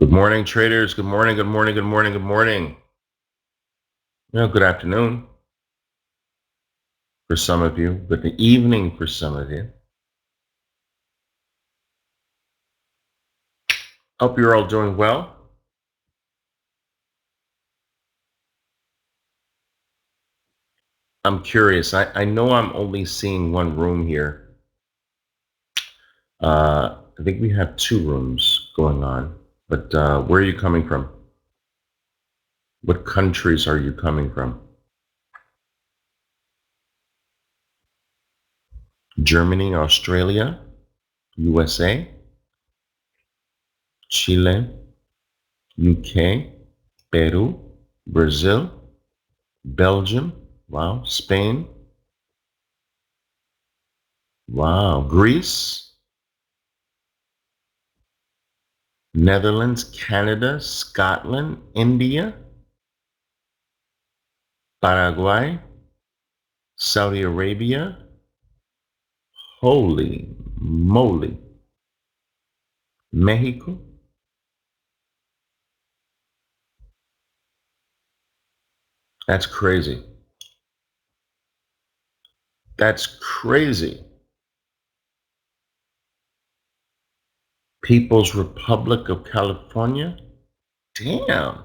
Good morning, traders. Good morning, good morning, good morning, good morning. Good afternoon for some of you, good evening for some of you. Hope you're all doing well. I'm curious. I know I'm only seeing one room here. I think we have two rooms going on, but where are you coming from? What countries are you coming from? Germany, Australia, USA, Chile, UK, Peru, Brazil, Belgium, wow, Spain, wow, Greece, Netherlands, Canada, Scotland, India, Paraguay, Saudi Arabia. Holy moly. Mexico. That's crazy. That's crazy. People's Republic of California. Damn.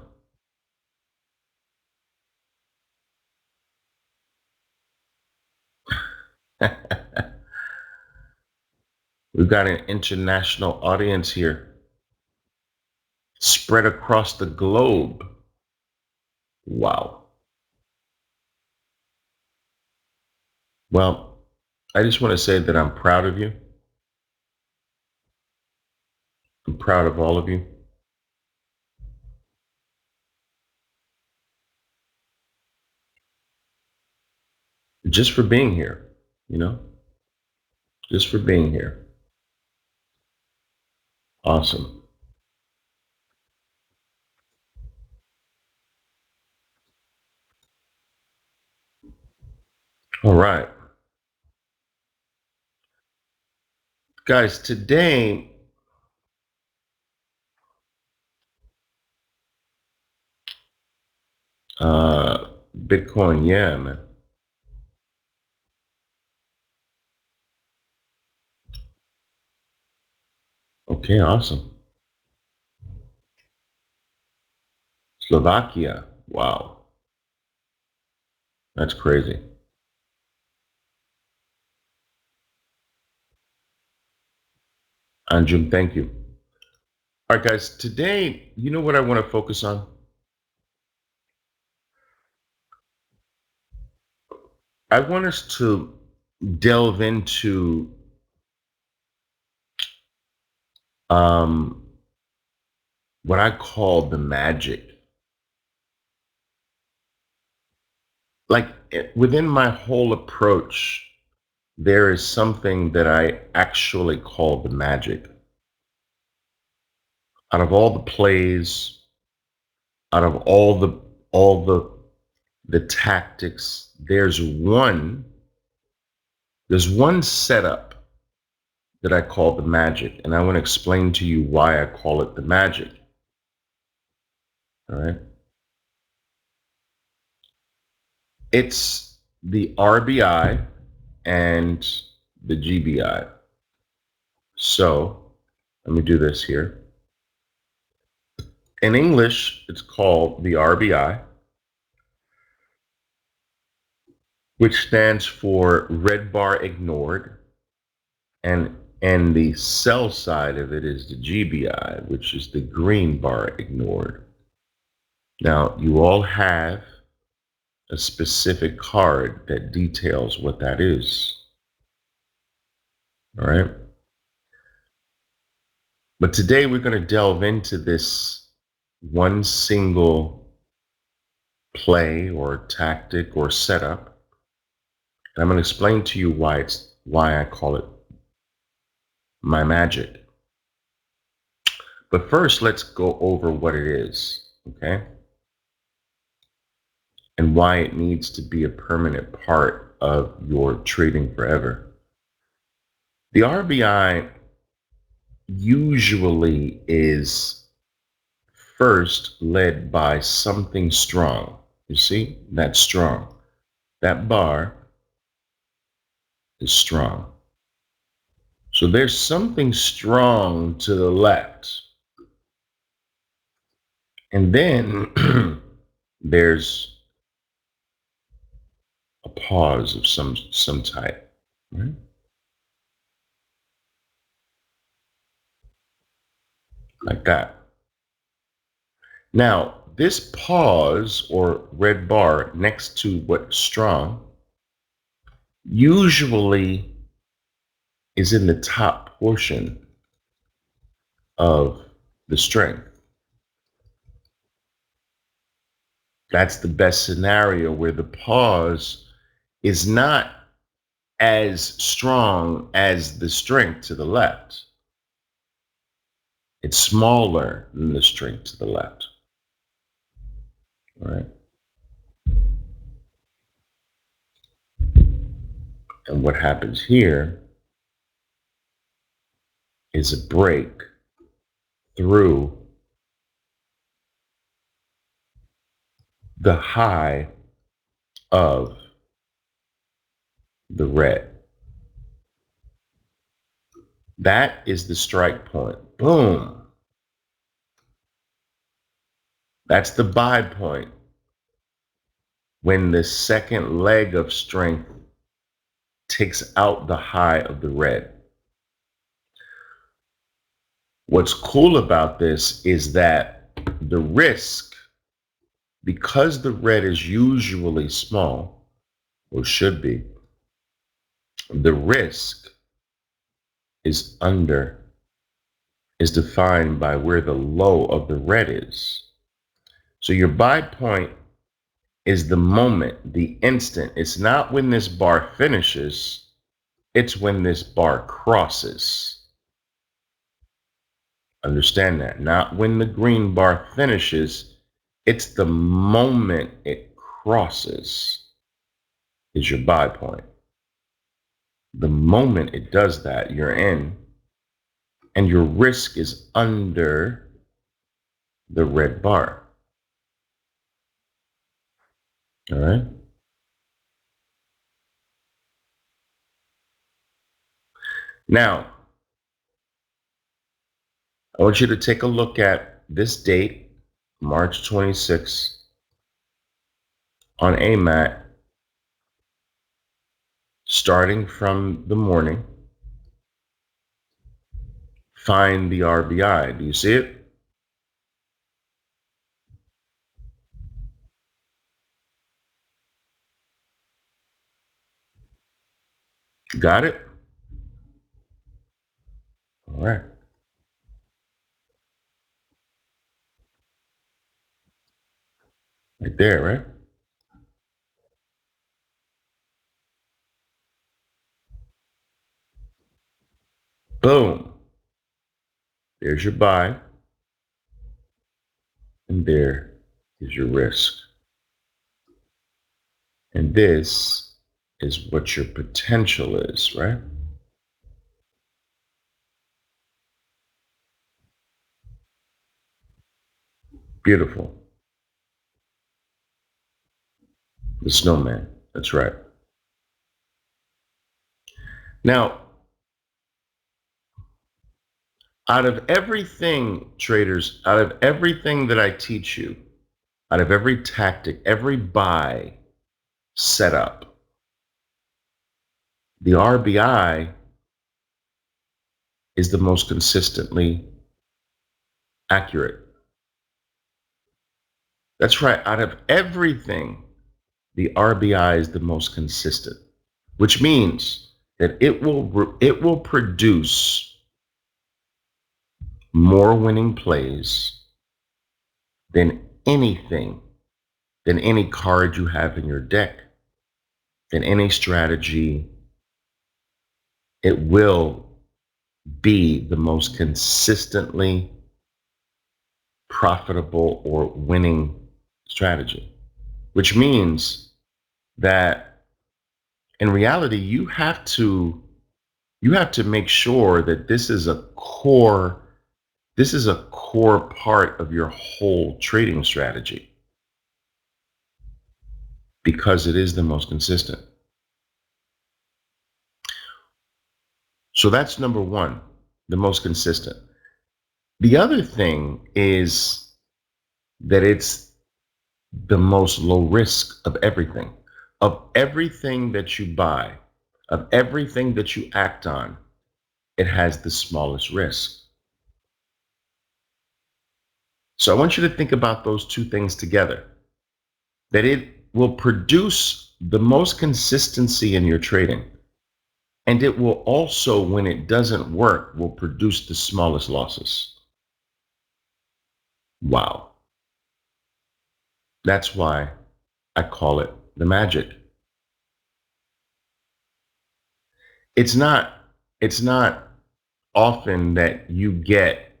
We've got an international audience here spread across the globe. Wow. Well, I just want to say that I'm proud of you. I'm proud of all of you. Just for being here, you know, just for being here. Awesome. All right. Guys, today, Bitcoin, yeah, man. Okay, awesome. Slovakia, wow, that's crazy. Anjum, thank you. All right, guys, today, you know what I want to focus on? I want us to delve into um, what I call the magic. Like within my whole approach, there is something that I actually call the magic. Out of all the plays, out of all the tactics, there's one setup that I call the magic, and I want to explain to you why I call it the magic. All right. It's the RBI and the GBI. So let me do this here. In English, it's called the RBI, which stands for red bar ignored, and the sell side of it is the GBI, which is the green bar ignored. Now, you all have a specific card that details what that is. All right. But today we're going to delve into this one single play or tactic or setup. And I'm going to explain to you why I call it my magic. But first, let's go over what it is, okay? And why it needs to be a permanent part of your trading forever. The RBI usually is first led by something strong. You see, that's strong. That bar is strong. So there's something strong to the left. And then there's a pause of some type, right? Like that. Now, this pause or red bar next to what's strong usually is in the top portion of the strength. That's the best scenario where the pause is not as strong as the strength to the left. It's smaller than the strength to the left. All right. And what happens here is a break through the high of the red. That is the strike point. Boom. That's the buy point when the second leg of strength takes out the high of the red. What's cool about this is that the risk, because the red is usually small, or should be, the risk is defined by where the low of the red is. So your buy point is the moment, the instant. It's not when this bar finishes, it's when this bar crosses. Understand that. Not when the green bar finishes, it's the moment it crosses is your buy point. The moment it does that, you're in, and your risk is under the red bar. All right. Now, I want you to take a look at this date, March 26th, on AMAT, starting from the morning. Find the RBI. Do you see it? Got it? All right. Right there, right? Boom. There's your buy, and there is your risk. And this is what your potential is, right? Beautiful. The snowman. That's right. Now, out of everything, traders, out of everything that I teach you, out of every tactic, every buy setup, the RBI is the most consistently accurate. That's right. Out of everything, the RBI is the most consistent, which means that it will produce more winning plays than anything, than any card you have in your deck, than any strategy. It will be the most consistently profitable or winning strategy, which means that in reality, you have to make sure that this This is a core part of your whole trading strategy because it is the most consistent. So that's number one, the most consistent. The other thing is that it's the most low risk of everything. Of everything that you buy, of everything that you act on, it has the smallest risk. So I want you to think about those two things together, that it will produce the most consistency in your trading. And it will also, when it doesn't work, will produce the smallest losses. Wow. That's why I call it the magic. It's not, it's not often that you get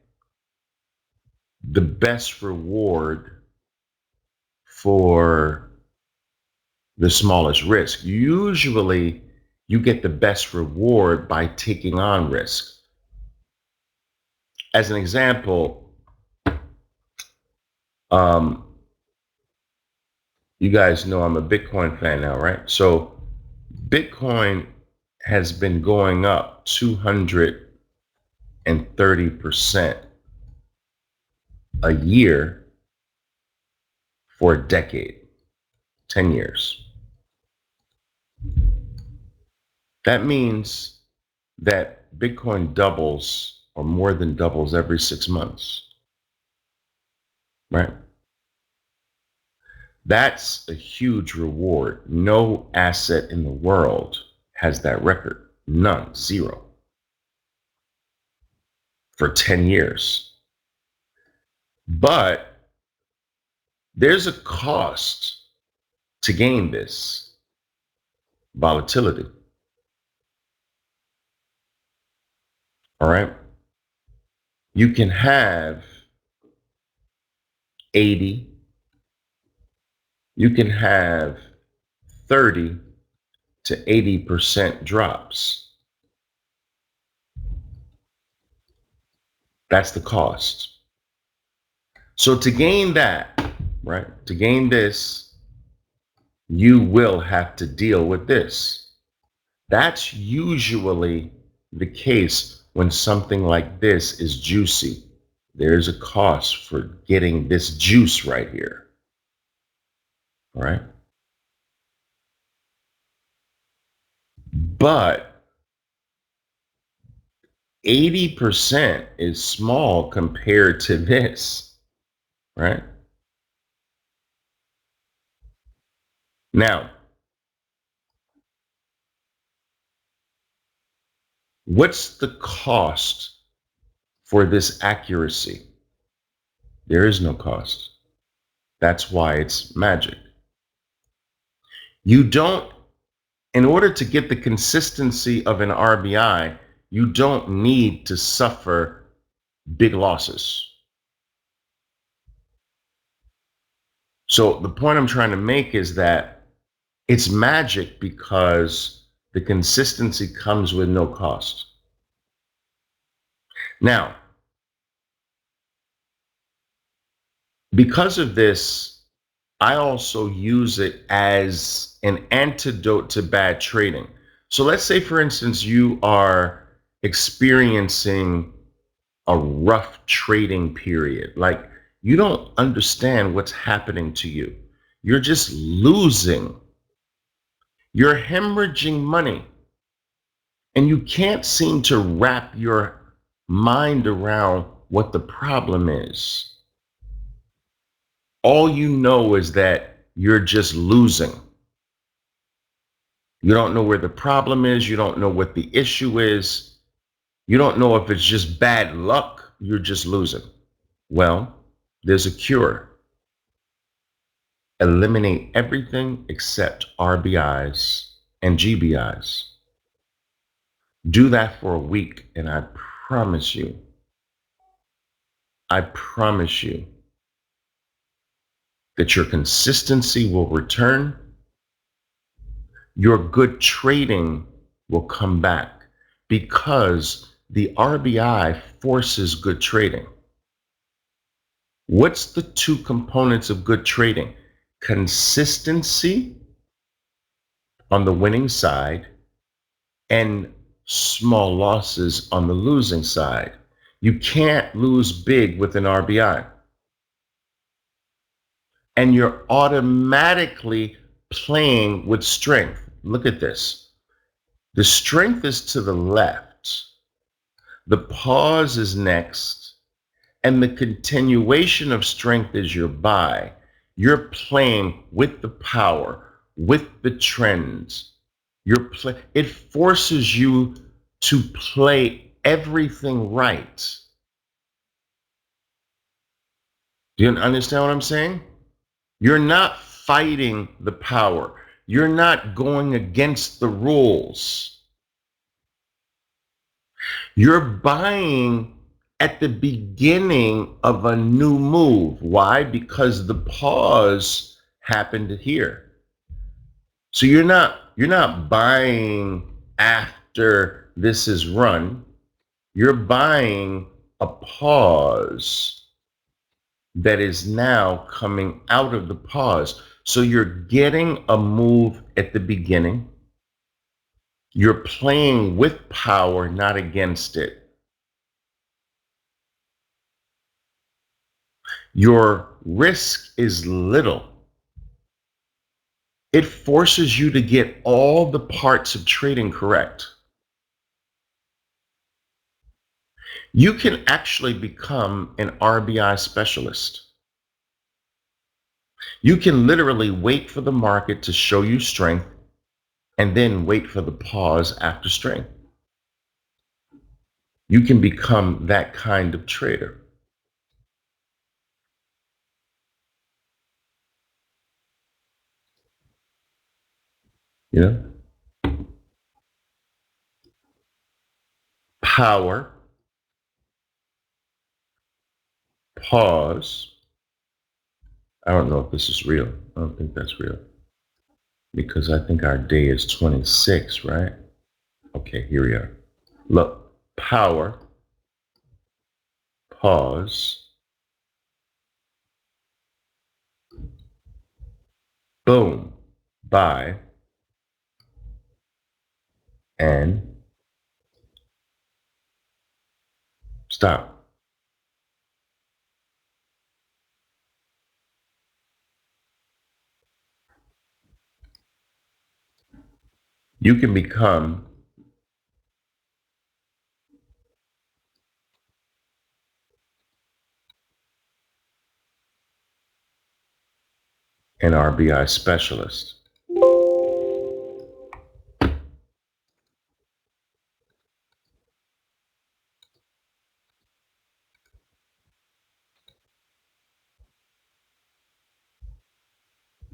the best reward for the smallest risk. Usually you get the best reward by taking on risk. As an example, um, you guys know I'm a Bitcoin fan now, right? So Bitcoin has been going up 230% a year for a decade, 10 years. That means that Bitcoin doubles or more than doubles every 6 months, right? That's a huge reward. No asset in the world has that record. None, zero, for 10 years. But there's a cost to gain this volatility. All right. You can have 80, you can have 30 to 80% drops. That's the cost. So to gain that, right, to gain this, you will have to deal with this. That's usually the case when something like this is juicy. There's a cost for getting this juice right here. All right. But 80% is small compared to this, right? Now, what's the cost for this accuracy? There is no cost. That's why it's magic. You don't, in order to get the consistency of an RBI, you don't need to suffer big losses. So the point I'm trying to make is that it's magic because the consistency comes with no cost. Now, because of this, I also use it as an antidote to bad trading. So let's say, for instance, you are experiencing a rough trading period. Like you don't understand what's happening to you. You're just losing. You're hemorrhaging money. And you can't seem to wrap your mind around what the problem is. All you know is that you're just losing. You don't know where the problem is. You don't know what the issue is. You don't know if it's just bad luck. You're just losing. Well, there's a cure. Eliminate everything except RBIs and GBIs. Do that for a week, and promise you, I promise you that your consistency will return. Your good trading will come back because the RBI forces good trading. What's the two components of good trading? Consistency on the winning side and small losses on the losing side. You can't lose big with an RBI. And you're automatically playing with strength. Look at this. The strength is to the left. The pause is next. And the continuation of strength is your buy. You're playing with the power, with the trends. It forces you to play everything right. Do you understand what I'm saying? You're not fighting the power. You're not going against the rules. You're buying at the beginning of a new move. Why? Because the pause happened here. So you're not buying after this is run. You're buying a pause that is now coming out of the pause. So you're getting a move at the beginning. You're playing with power, not against it. Your risk is little. It forces you to get all the parts of trading correct. You can actually become an RBI specialist. You can literally wait for the market to show you strength and then wait for the pause after strength. You can become that kind of trader. You know? Power, pause. I don't know if this is real. I don't think that's real. Because I think our day is 26, right? Okay, here we are. Look, power, pause, boom, buy, and stop. You can become an RBI specialist.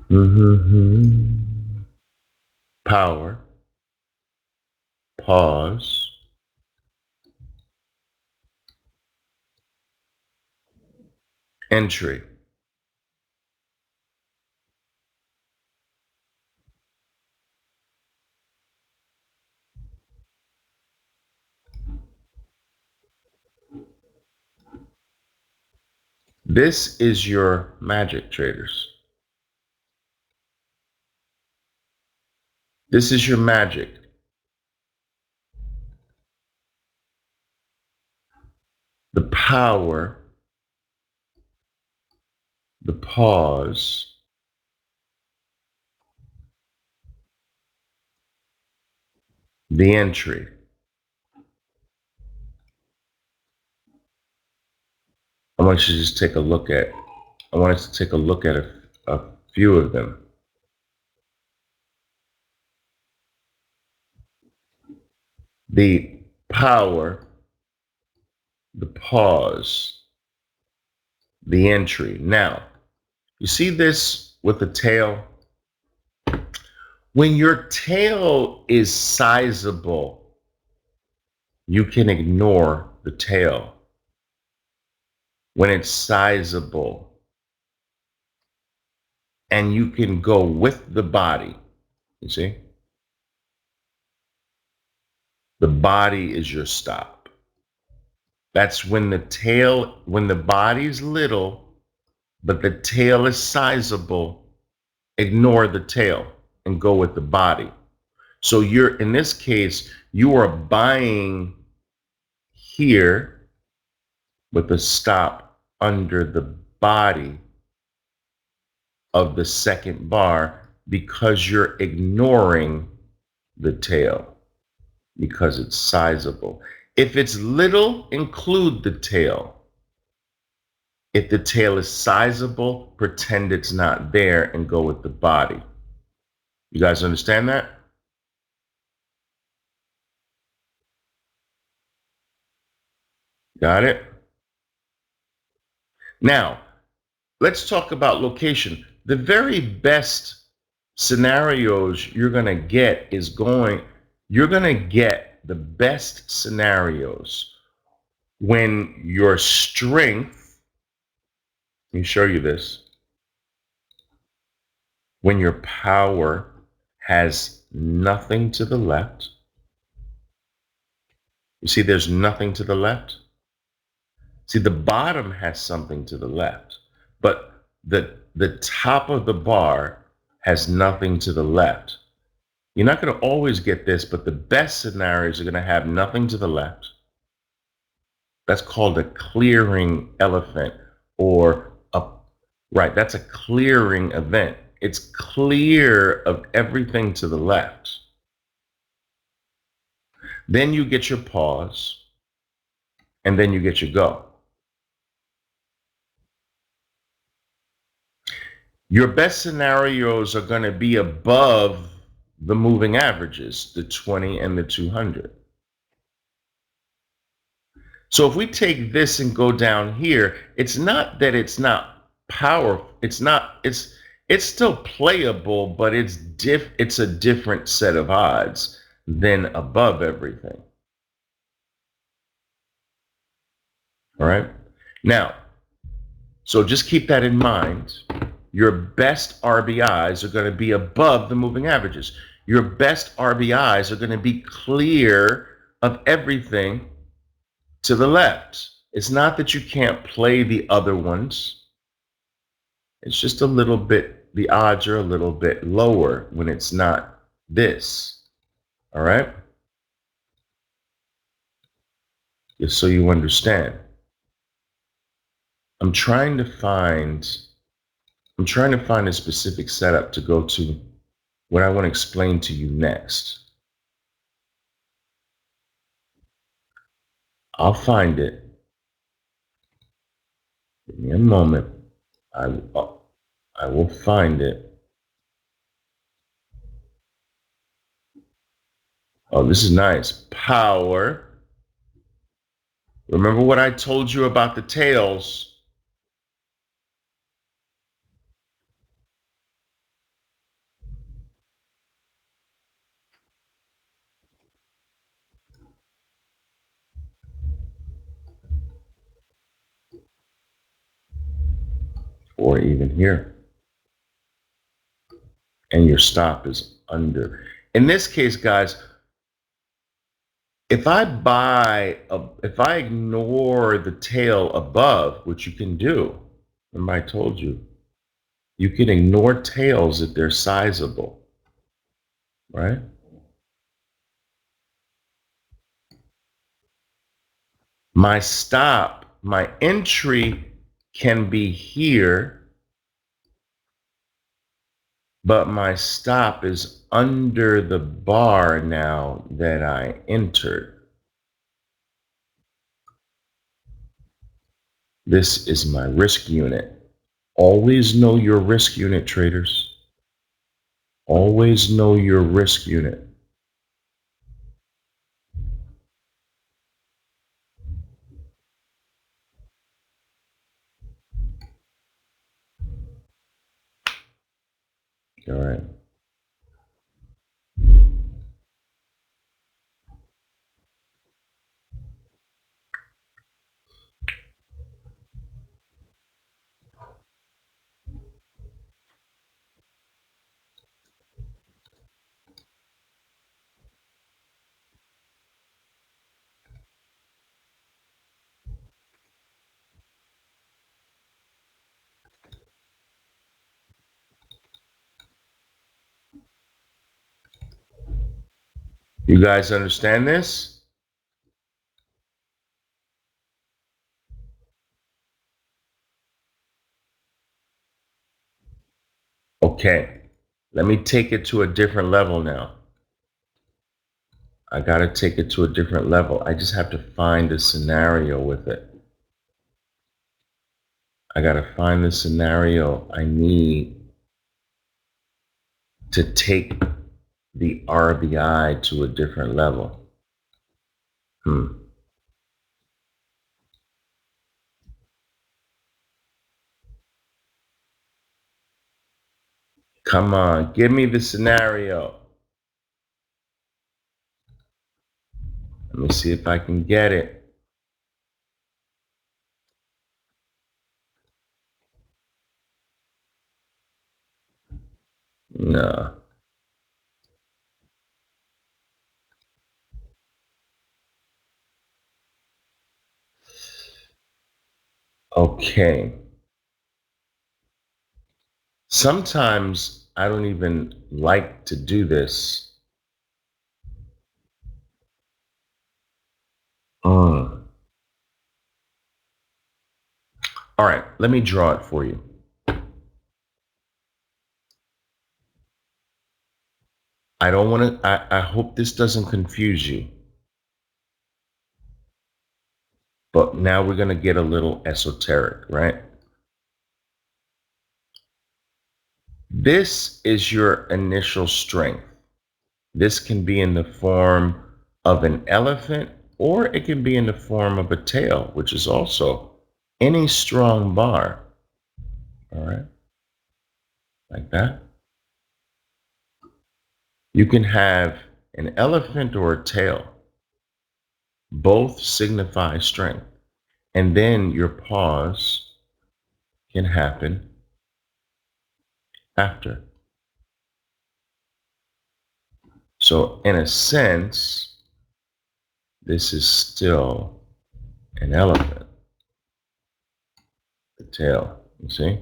Mm-hmm. Power, pause, entry. This is your magic, traders. This is your magic. The power, the pause, the entry. I want you to just take a look at, I want us to take a look at a few of them. The power, the pause, the entry. Now, you see this with the tail? When your tail is sizable, you can ignore the tail. When it's sizable, and you can go with the body, you see? The body is your stop. That's when the tail, when the body's little but the tail is sizable, ignore the tail and go with the body. So in this case, you are buying here with a stop under the body of the second bar because you're ignoring the tail because it's sizable. If it's little, include the tail. If the tail is sizable, pretend it's not there and go with the body. You guys understand that? Got it? Now, let's talk about location. The very best scenarios you're going to get you're going to get the best scenarios when your strength, let me show you this, when your power has nothing to the left. You see, there's nothing to the left. See, the bottom has something to the left, but the top of the bar has nothing to the left. You're not going to always get this, but the best scenarios are going to have nothing to the left. That's called a clearing elephant right, that's a clearing event. It's clear of everything to the left. Then you get your pause, and then you get your go. Your best scenarios are going to be above the moving averages, the 20 and the 200. So if we take this and go down here, it's not that it's not powerful. It's still playable, but it's a different set of odds than above everything. All right. Now, so just keep that in mind. Your best RBIs are going to be above the moving averages. Your best RBIs are going to be clear of everything to the left. It's not that you can't play the other ones. It's just a little bit, the odds are a little bit lower when it's not this. All right? Just so you understand. I'm trying to find a specific setup to go to what I want to explain to you next. I'll find it. Give me a moment. I will find it. Oh, this is nice. Power. Remember what I told you about the tails? Or even here. And your stop is under. In this case, guys, if I ignore the tail above, which you can do, remember I told you, you can ignore tails if they're sizable, right? My stop, my entry can be here, but my stop is under the bar now that I entered. This is my risk unit. Always know your risk unit, traders. Always know your risk unit. All right. You guys understand this? Okay. Let me take it to a different level now. I got to take it to a different level. I just have to find a scenario with it. I got to find the scenario I need to take the RBI to a different level. Come on, give me the scenario. Let me see if I can get it. No. Okay. Sometimes I don't even like to do this. All right, let me draw it for you. I don't want to, I hope this doesn't confuse you. But now we're going to get a little esoteric, right? This is your initial strength. This can be in the form of an elephant, or it can be in the form of a tail, which is also any strong bar. All right, like that. You can have an elephant or a tail. Both signify strength. And then your pause can happen after. So, in a sense, this is still an elephant, the tail, you see?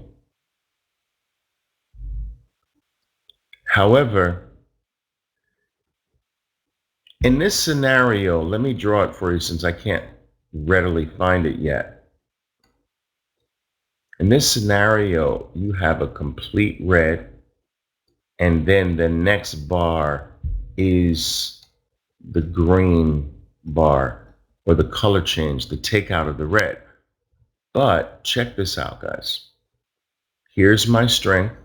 However, in this scenario, let me draw it for you since I can't readily find it yet. In this scenario, you have a complete red, and then the next bar is the green bar, or the color change, the takeout of the red. But check this out, guys. Here's my strength.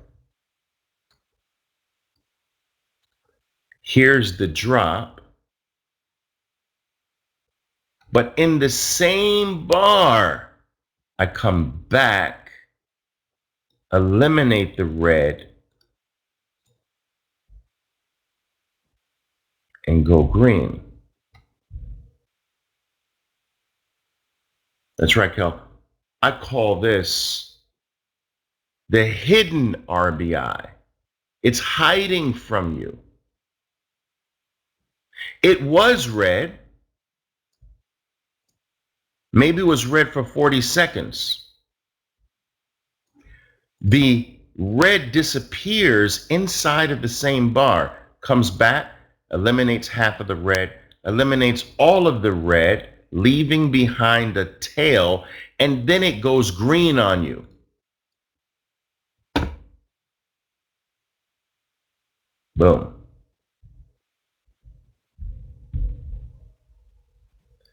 Here's the drop. But in the same bar, I come back, eliminate the red, and go green. That's right, Kel. I call this the hidden RBI. It's hiding from you. It was red. Maybe it was red for 40 seconds. The red disappears inside of the same bar, comes back, eliminates half of the red, eliminates all of the red, leaving behind the tail, and then it goes green on you. Boom.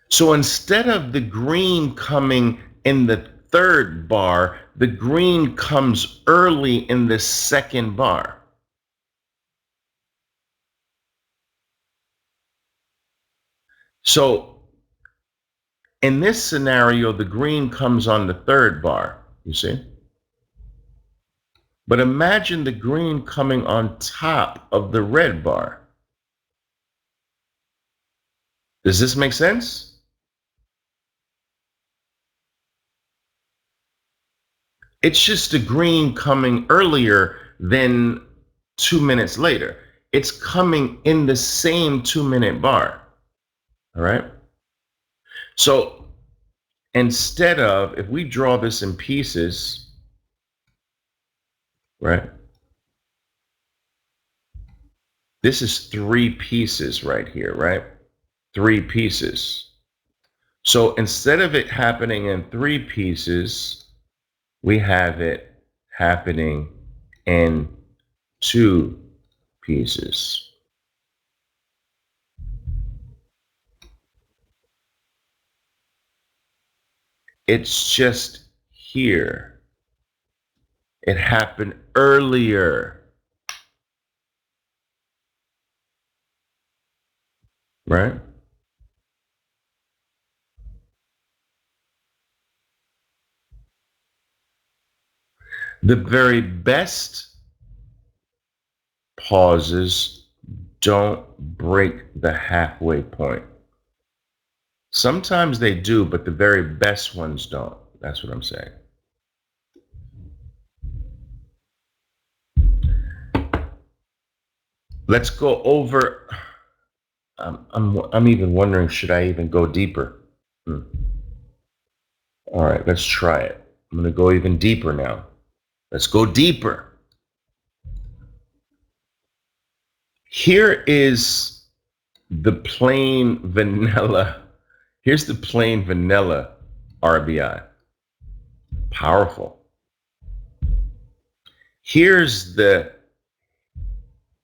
So instead of the green coming in the third bar, the green comes early in the second bar. So in this scenario, the green comes on the third bar, you see? But imagine the green coming on top of the red bar. Does this make sense? It's just the green coming earlier than 2 minutes later. It's coming in the same 2 minute bar. All right. So instead of, if we draw this in pieces, right? This is 3 pieces right here, right? 3 pieces. So instead of it happening in 3 pieces, we have it happening in 2 pieces. It's just here. It happened earlier, right? The very best pauses don't break the halfway point. Sometimes they do, but the very best ones don't. That's what I'm saying. Let's go over. I'm even wondering, should I even go deeper? All right, let's try it. I'm going to go even deeper now. Let's go deeper. Here is the plain vanilla. Here's the plain vanilla RBI. Powerful. Here's the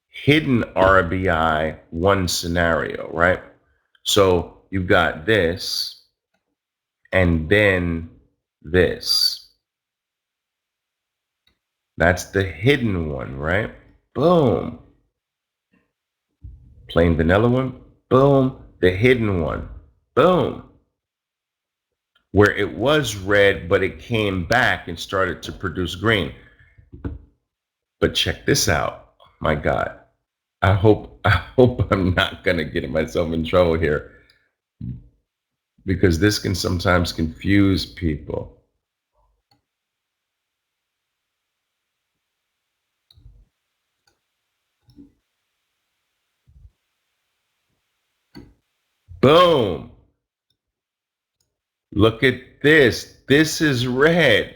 hidden RBI one scenario, right? So you've got this and then this. That's the hidden one, right? Boom. Plain vanilla one. Boom. The hidden one. Boom. Where it was red, but it came back and started to produce green. But check this out. My God. I hope I'm not gonna get myself in trouble here, because this can sometimes confuse people. Boom. Look at this. This is red.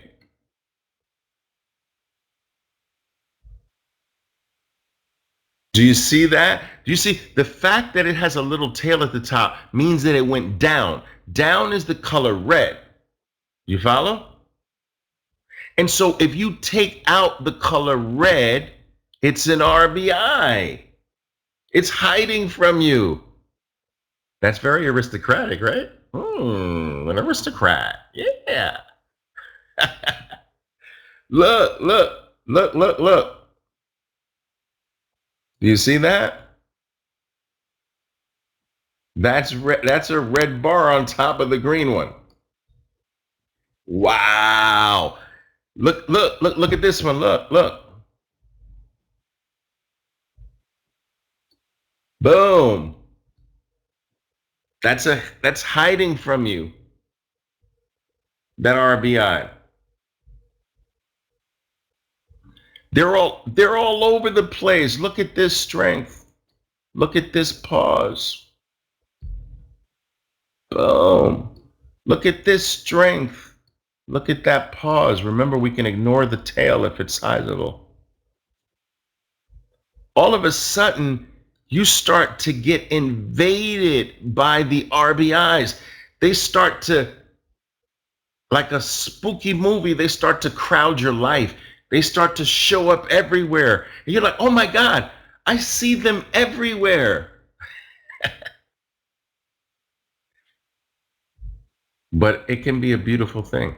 Do you see that? Do you see the fact that it has a little tail at the top means that it went down. Down is the color red. You follow? And so if you take out the color red, it's an RBI. It's hiding from you. That's very aristocratic, right? An aristocrat. Yeah. Look. Do you see that? That's red. That's a red bar on top of the green one. Wow. Look at this one. Look. Boom. That's hiding from you. That RBI. They're all over the place. Look at this strength. Look at this pause. Boom. Look at this strength. Look at that pause. Remember, we can ignore the tail if it's sizable. All of a sudden, you start to get invaded by the RBIs. They start to, like a spooky movie, they start to crowd your life. They start to show up everywhere. And you're like, oh my God, I see them everywhere. But it can be a beautiful thing.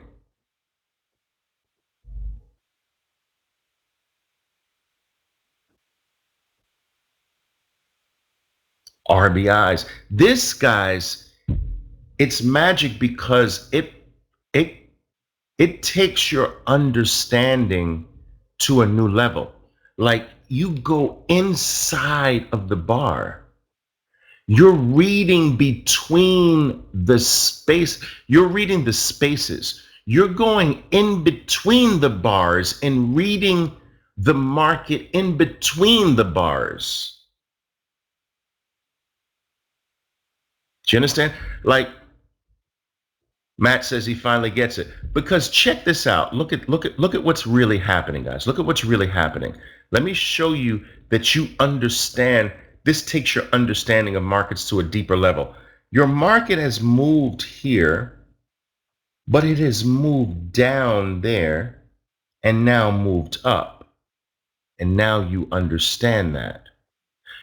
RBIs. This, guys, it's magic because it takes your understanding to a new level. Like, you go inside of the bar. You're reading between the space. You're reading the spaces. You're going in between the bars and reading the market in between the bars. Do you understand? Like, Matt says he finally gets it. Because check this out. Look at what's really happening, guys. Look at what's really happening. Let me show you that you understand. This takes your understanding of markets to a deeper level. Your market has moved here, but it has moved down there and now moved up. And now you understand that.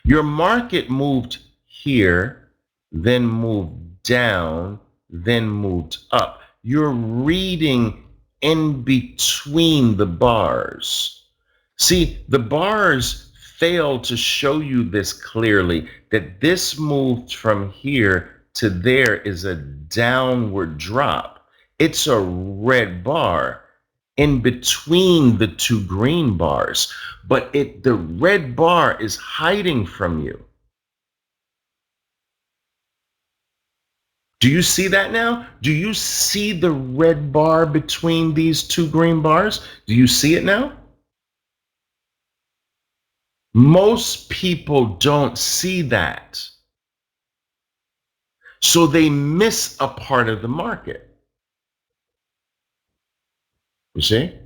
Your market moved here, then moved down, then moved up. You're reading in between the bars. See, the bars fail to show you this clearly, that this moved from here to there is a downward drop. It's a red bar in between the two green bars, but the red bar is hiding from you. Do you see that now? Do you see the red bar between these two green bars? Do you see it now? Most people don't see that. So they miss a part of the market. You see?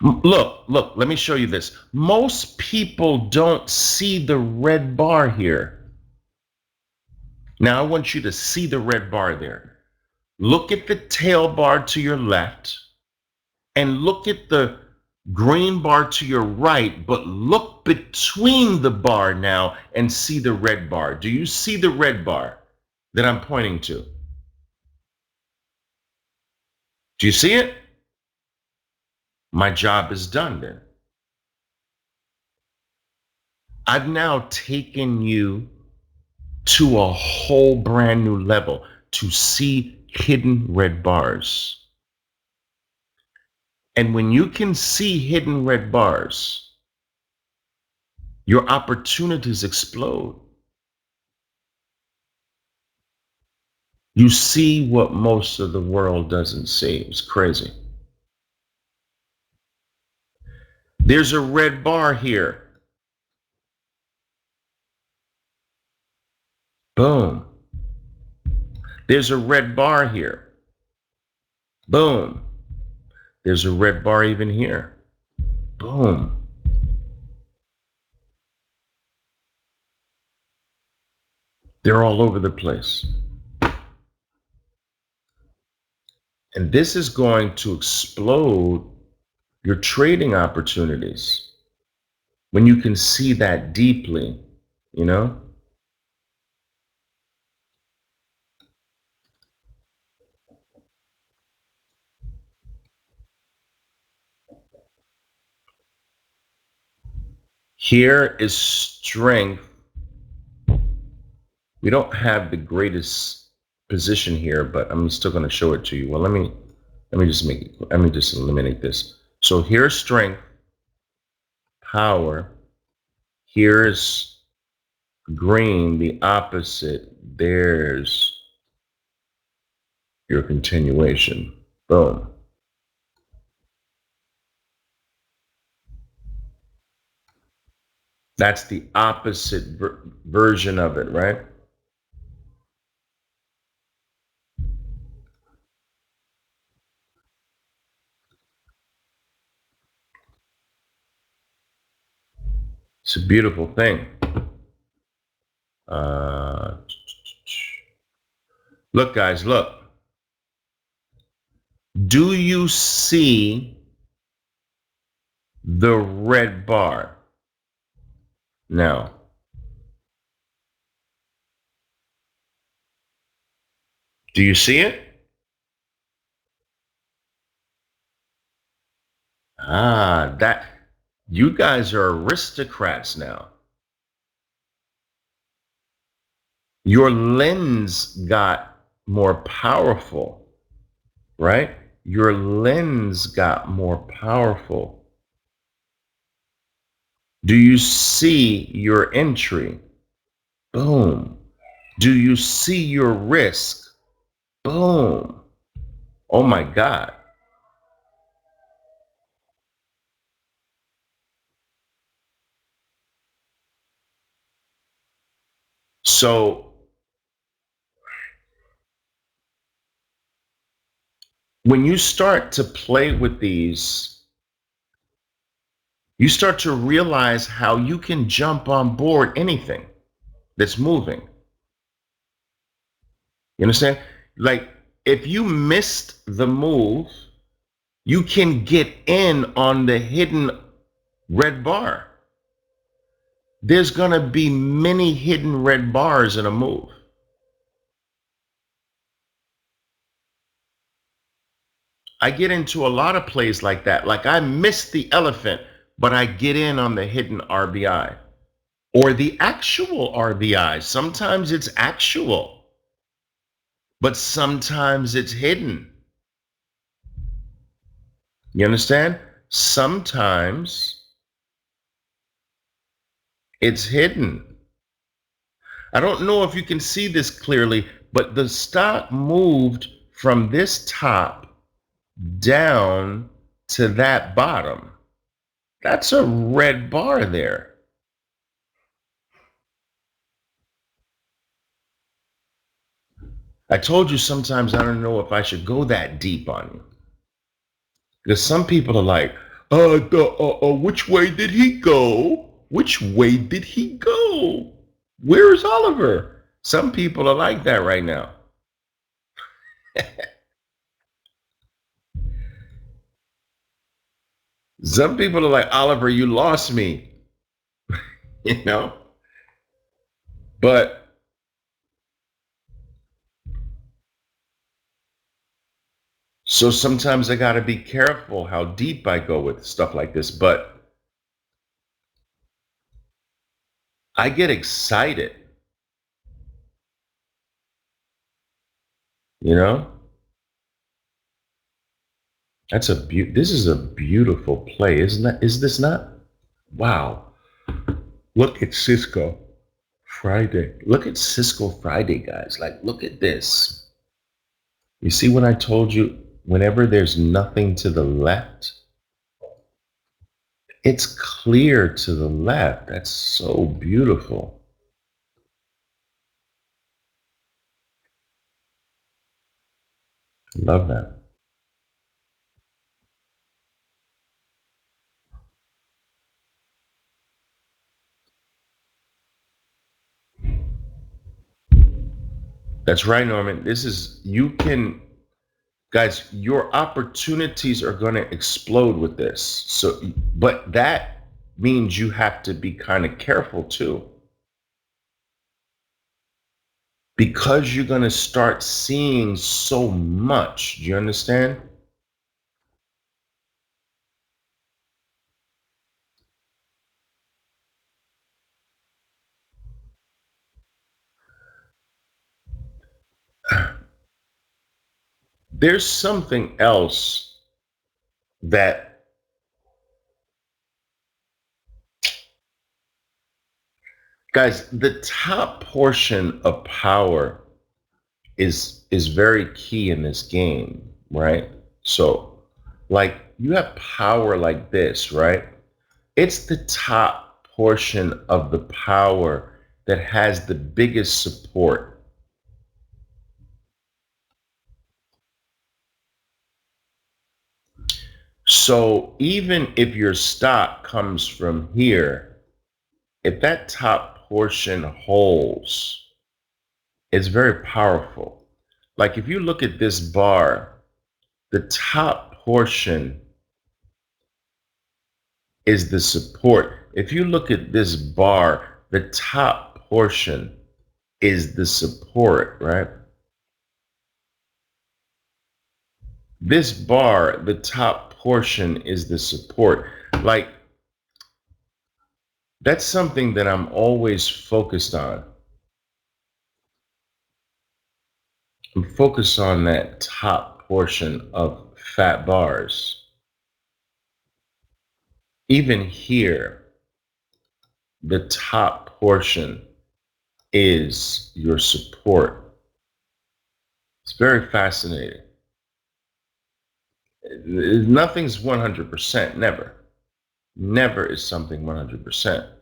Look, let me show you this. Most people don't see the red bar here. Now I want you to see the red bar there. Look at the tail bar to your left and look at the green bar to your right, but look between the bar now and see the red bar. Do you see the red bar that I'm pointing to? Do you see it? My job is done then. I've now taken you to a whole brand new level to see hidden red bars. And when you can see hidden red bars, your opportunities explode. You see what most of the world doesn't see. It's crazy. There's a red bar here. Boom. There's a red bar here. Boom. There's a red bar even here. Boom. They're all over the place. And this is going to explode your trading opportunities when you can see that deeply, you know? Here is strength. We don't have the greatest position here, but I'm still going to show it to you. Well, let me just eliminate this. So here's strength, power. Here's green, the opposite. There's your continuation. Boom. That's the opposite version of it, right? It's a beautiful thing. Uh, Look, guys, look. Do you see the red bar? Now, do you see it? That you guys are aristocrats now. Your lens got more powerful, right? Your lens got more powerful. Do you see your entry? Boom. Do you see your risk? Boom. Oh my God. So when you start to play with these You start to realize how you can jump on board anything that's moving. You understand? Like, if you missed the move, you can get in on the hidden red bar. There's going to be many hidden red bars in a move. I get into a lot of plays like that. Like, I missed the elephant, but I get in on the hidden RBI or the actual RBI. Sometimes it's actual, but sometimes it's hidden. You understand? Sometimes it's hidden. I don't know if you can see this clearly, but the stock moved from this top down to that bottom. That's a red bar there. I told you sometimes I don't know if I should go that deep on you. Because some people are like, which way did he go? Which way did he go? Where is Oliver? Some people are like that right now. Some people are like, Oliver, you lost me, you know? But so sometimes I got to be careful how deep I go with stuff like this. But I get excited, you know? This is a beautiful play, isn't that? Is this not? Wow. Look at Cisco Friday. Look at Cisco Friday, guys. Like, look at this. You see when I told you, whenever there's nothing to the left, it's clear to the left. That's so beautiful. Love that. That's right, Norman. Guys, your opportunities are going to explode with this. So, but that means you have to be kind of careful too, because you're going to start seeing so much. Do you understand? There's something else that, guys, the top portion of power is very key in this game, right? So, like, you have power like this, right? It's the top portion of the power that has the biggest support. So even if your stock comes from here, if that top portion holds, it's very powerful. Like, if you look at this bar, the top portion is the support. If you look at this bar, the top portion is the support, right? This bar, the top portion is the support. Like, that's something that I'm always focused on. I'm focused on that top portion of fat bars. Even here, the top portion is your support. It's very fascinating. Nothing's 100%, never. Never is something 100%.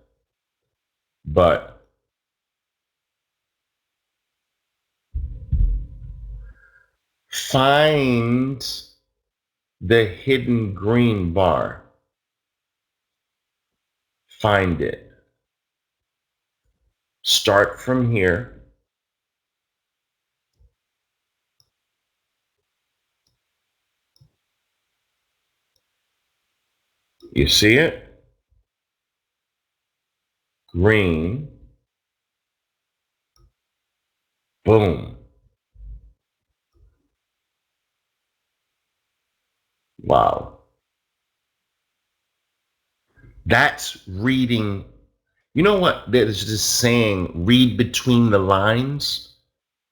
But find the hidden green bar. find it. Start from here. You see it? Green. Boom. Wow. That's reading. You know what? There's this saying, read between the lines.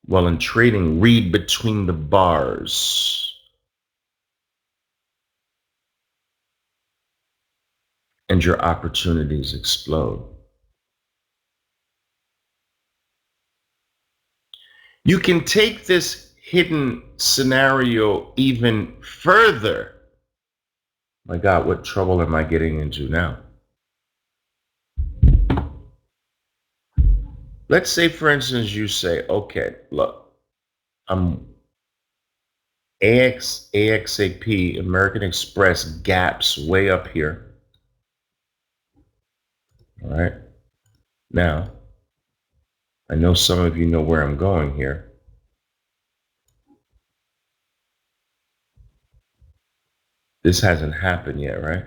Well, in trading, read between the bars. And your opportunities explode. You can take this hidden scenario even further. My God, what trouble am I getting into now? Let's say, for instance, you say, okay, look, I'm AXAP, American Express gaps way up here. All right. Now, I know some of you know where I'm going here. This hasn't happened yet, right?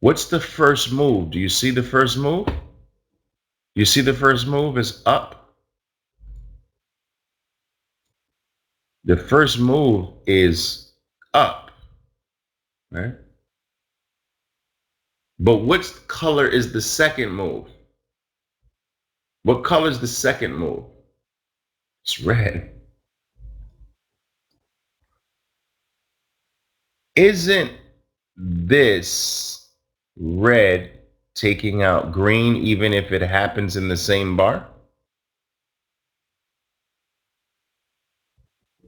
What's the first move? Do you see the first move? You see the first move is up. The first move is up, right? But what color is the second move? What color is the second move? It's red. Isn't this red taking out green even if it happens in the same bar?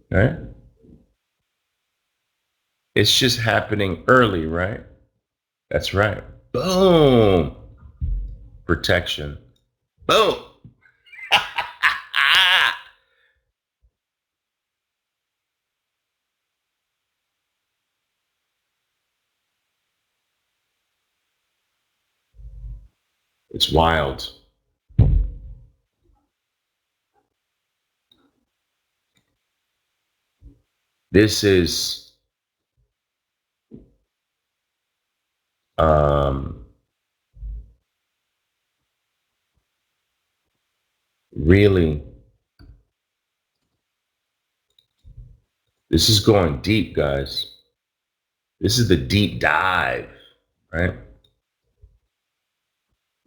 Right? It's just happening early, right? That's right. Boom. Protection. Boom. It's wild. This is um, really, this is going deep, guys. This is the deep dive, right?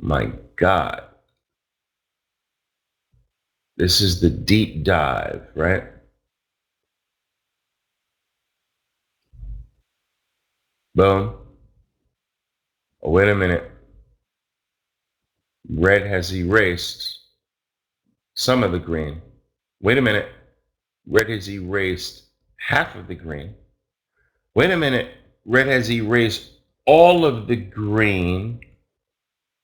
My God. This is the deep dive, right? Boom. Oh, wait a minute. Red has erased some of the green. Wait a minute. Red has erased half of the green. Wait a minute. Red has erased all of the green.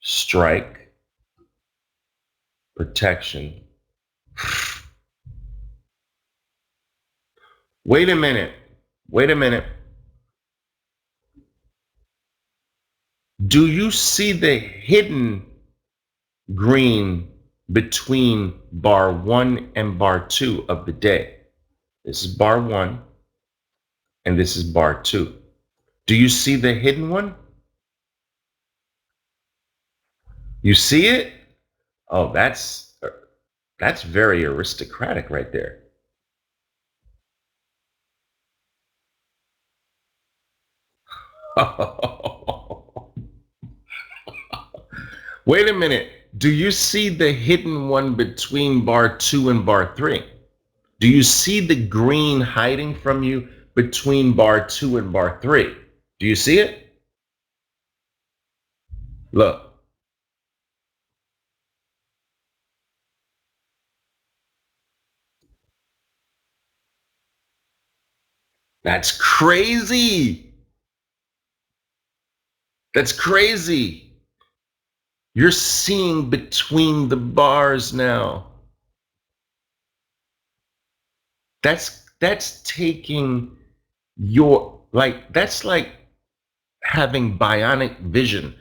Strike. Protection. Wait a minute. Wait a minute. Do you see the hidden green between bar 1 and bar 2 of the day? This is bar 1 and this is bar 2. Do you see the hidden one? You see it? Oh, that's very aristocratic right there. Wait a minute. Do you see the hidden one between bar 2 and bar 3? Do you see the green hiding from you between bar 2 and bar 3? Do you see it? Look, that's crazy. That's crazy. You're seeing between the bars now. That's taking your, like, that's like having bionic vision.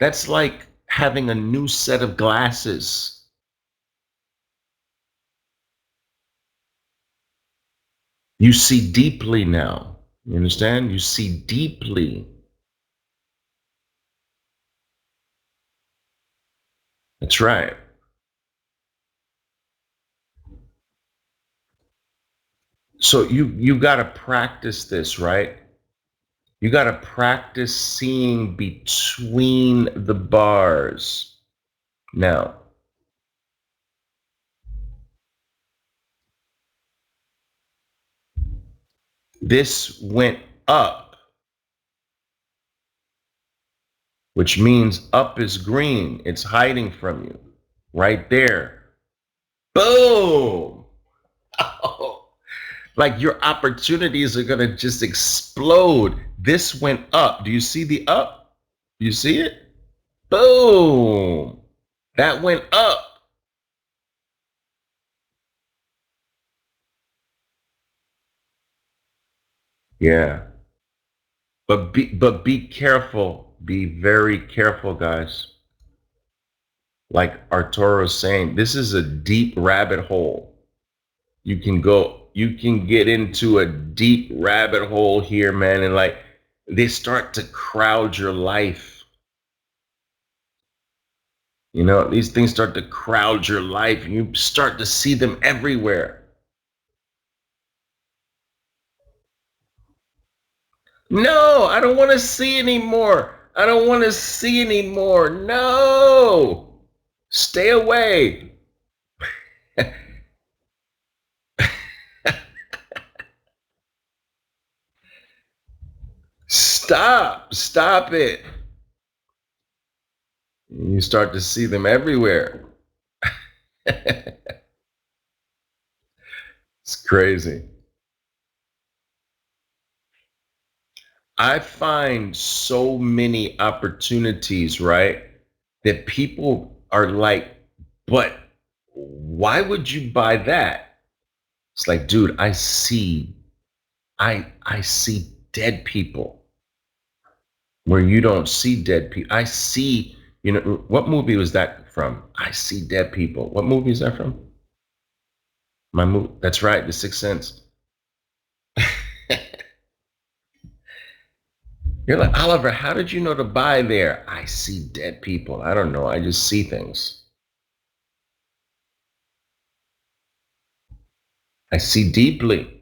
That's like having a new set of glasses. You see deeply now. You understand? You see deeply. That's right. So you got to practice this, right? You got to practice seeing between the bars. Now, this went up, which means up is green. It's hiding from you right there. Boom. Oh, like your opportunities are going to just explode. This went up. Do you see the up? Do you see it? Boom. That went up. Yeah. But be careful. Be very careful, guys. Like Arturo's saying, this is a deep rabbit hole. You can get into a deep rabbit hole here, man, and like they start to crowd your life. You know, these things start to crowd your life, and you start to see them everywhere. No, I don't want to see anymore. I don't want to see anymore. No, stay away. Stop it. You start to see them everywhere. It's crazy. I find so many opportunities, right? That people are like, but why would you buy that? It's like, dude, I see dead people where you don't see dead people. I see, you know, what movie was that from? I see dead people. What movie is that from? My movie. That's right, The Sixth Sense. You're like, Oliver, how did you know to buy there? I see dead people. I don't know. I just see things. I see deeply.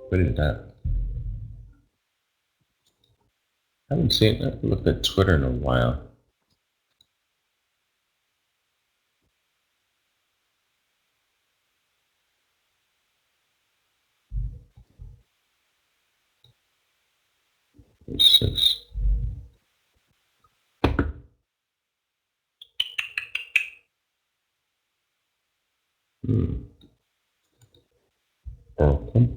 What is that? I haven't seen. I haven't looked at Twitter in a while. Six. Hmm. Oracle.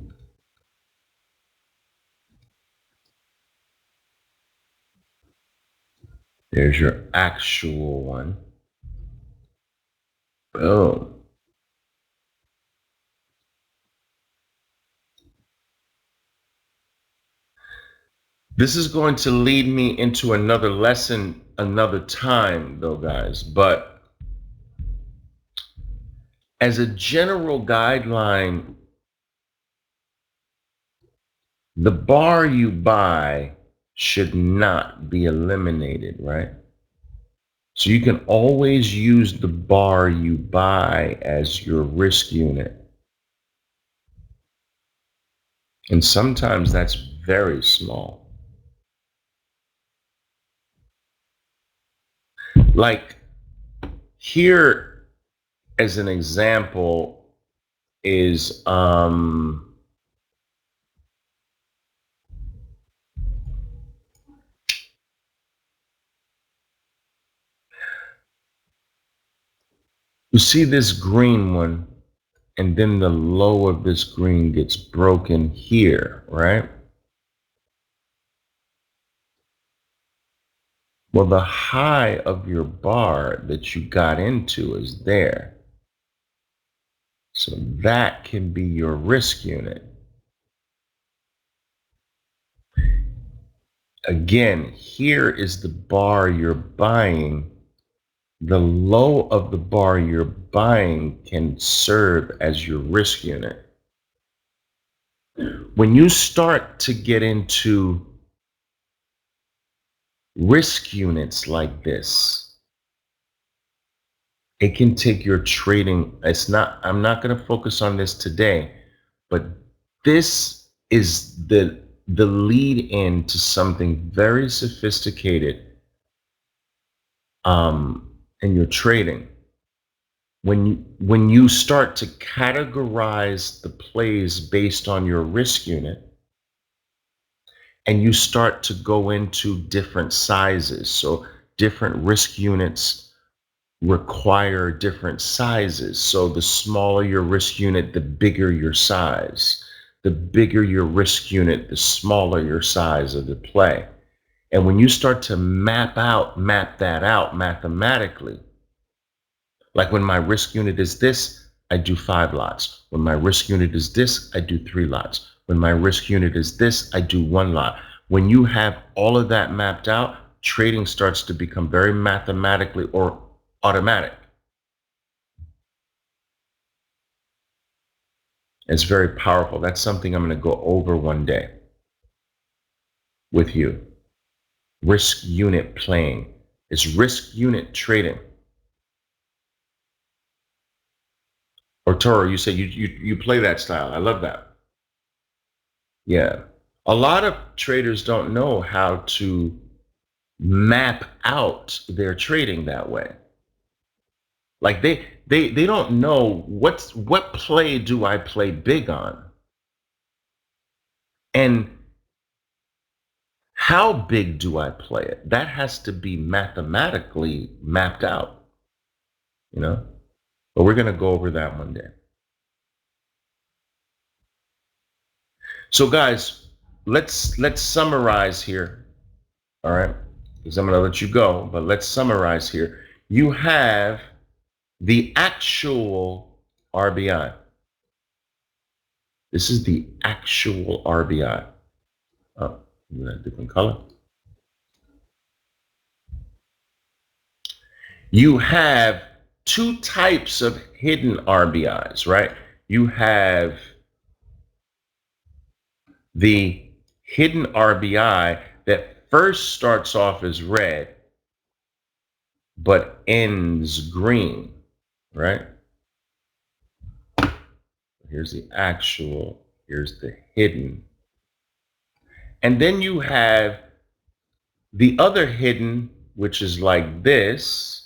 There's your actual one. Boom. This is going to lead me into another lesson another time, though, guys. But as a general guideline, the bar you buy should not be eliminated, right? So you can always use the bar you buy as your risk unit. And sometimes that's very small. Like here, as an example, is you see this green one, and then the low of this green gets broken here, right? Well, the high of your bar that you got into is there. So that can be your risk unit. Again, here is the bar you're buying. The low of the bar you're buying can serve as your risk unit. When you start to get into risk units like this, it can take your trading. I'm not going to focus on this today, but this is the lead in to something very sophisticated in your trading. When you start to categorize the plays based on your risk unit, and you start to go into different sizes. So different risk units require different sizes. So the smaller your risk unit, the bigger your size. The bigger your risk unit, the smaller your size of the play. And when you start to map that out mathematically, like when my risk unit is this, I do 5 lots. When my risk unit is this, I do 3 lots. When my risk unit is this, I do 1 lot. When you have all of that mapped out, trading starts to become very mathematically or automatic. It's very powerful. That's something I'm going to go over one day with you. Risk unit playing. It's risk unit trading. Or Toro, you say you play that style. I love that. Yeah. A lot of traders don't know how to map out their trading that way. Like they don't know what play do I play big on? And how big do I play it? That has to be mathematically mapped out, you know? But we're going to go over that one day. So guys, let's summarize here. All right? Because I'm going to let you go, but let's summarize here. You have the actual RBI. This is the actual RBI. Oh, a different color. You have two types of hidden RBIs, right? You have the hidden RBI that first starts off as red, but ends green, right? Here's the actual, here's the hidden. And then you have the other hidden, which is like this.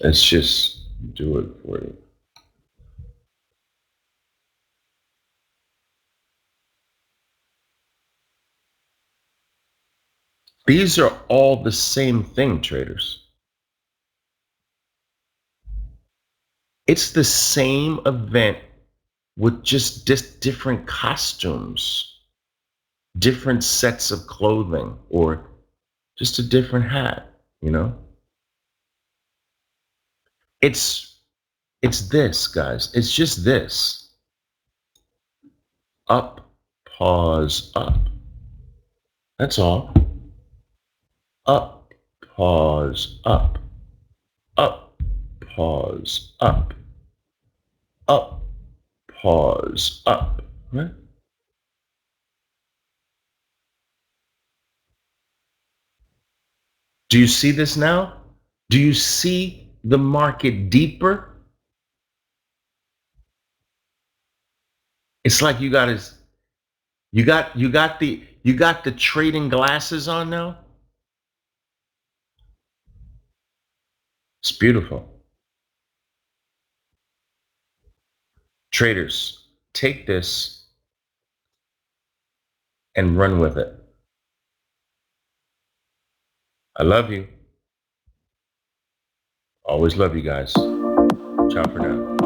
Let's just do it for you. These are all the same thing, traders. It's the same event with just different costumes, different sets of clothing, or just a different hat, you know? It's this, guys. It's just this. Up, pause, up. That's all. Up, pause, up. Up, pause, up. Up, pause, up. Right? Do you see this now? Do you see the market deeper? It's like you got the trading glasses on now. It's beautiful. Traders, take this and run with it. I love you. Always love you guys. Ciao for now.